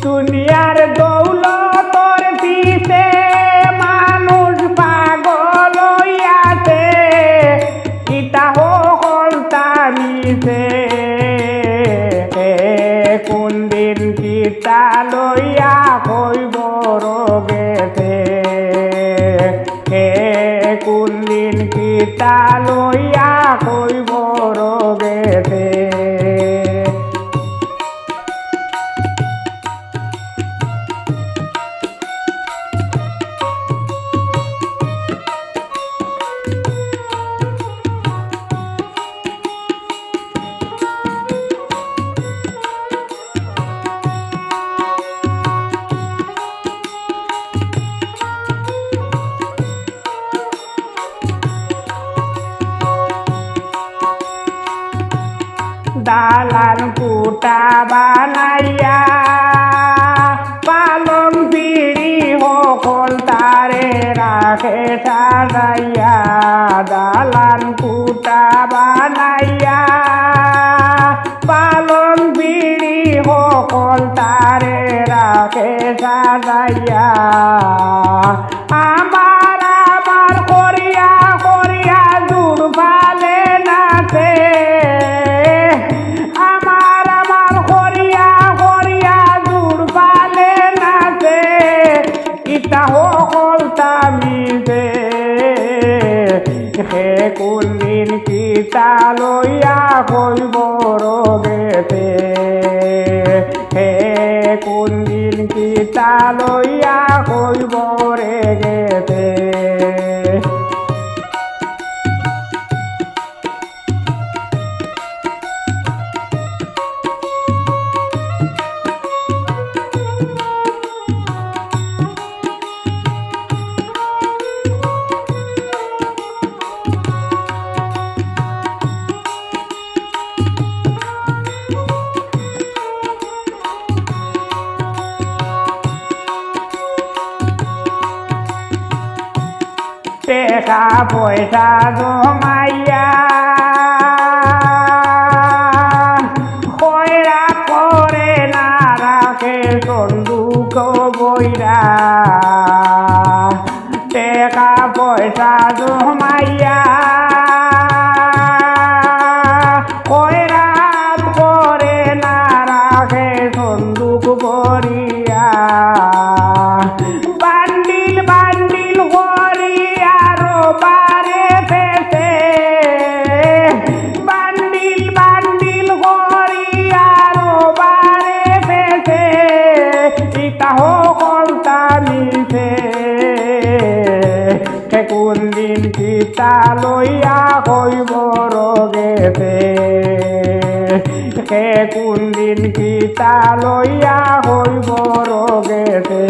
দুনিয়ার দৌলতর পিছে মানুষ পাগল হইয়াছে ইটা হল তামিছে কোন দিন কিতা লইয়া কইব রগেছে কোন দিন কিতা লইয়া কইব রগেছে দালান কুটা বানাইয়া পালং পিড়ি হকল তারে রাখে সাজাইয়া দালান কুটা বানাইয়া পালং পিড়ি হকল তারে রাখে সাজাইয়া আমার আমার করিয়া করিয়া দূর ফালে নাচে হল তামিছে হে কোন দিন কিতা লইয়া কইব রগেছে হে কোন দিন কিতা লইয়া কইব রে গেছে টাকা পয়সা জমাইয়া কইরা করে না রাখে বন্দুক বইরা টাকা পয়সা জমাইয়া কইরা করে না রাখে বন্দুক বইরা বান্ডিল বান্ডিল বারে পেতে বান্ডিল বান্ডিল করিয়ার বারে পেতে ইটা হল তামিছে কোন দিন কিতা লইয়া কইব রগেছে কোন দিন কিতা লইয়া কইব রগেছে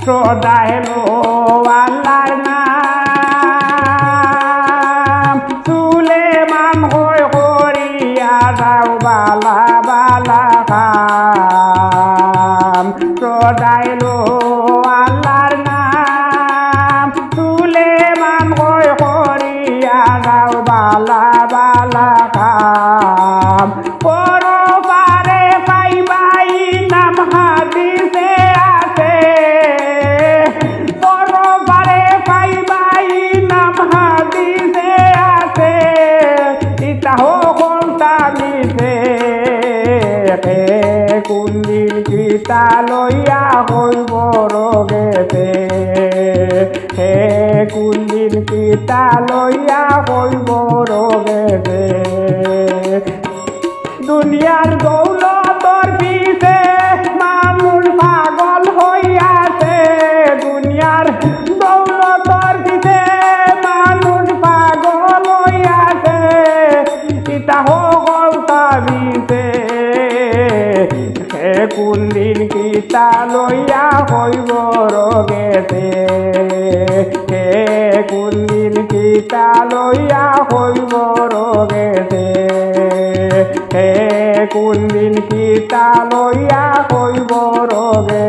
সদাই লো আল্লাহর নাম সুলেমান হই করিয়া যাও বালা বালা কাম সদাই লো আল্লাহর নাম সুলেমান হই করিয়া যাও বালা বালা কাম পরবারে পাইবাই নাম হাদিসে আছে পরবারে পাইবাই নাম হাদিসে আছে ইটা হল তামিছে কোন দিন কিতা লইয়া হইব রগেছে হে কোন দিন কিতা লইয়া হইব রগেছে দুনিয়ার দৌলতর পিছে মানুষ পাগল হইয়াছে দুনিয়ার দৌলতর পিছে মানুষ পাগল হইয়াছে ইটা হল তামিছে কোন দিন কিতা লইয়া হইব রোগেতে হে কোনদিন কিতা লইয়া হইব রোগেতে হে কোনদিন কিতা লইয়া হইব রোগে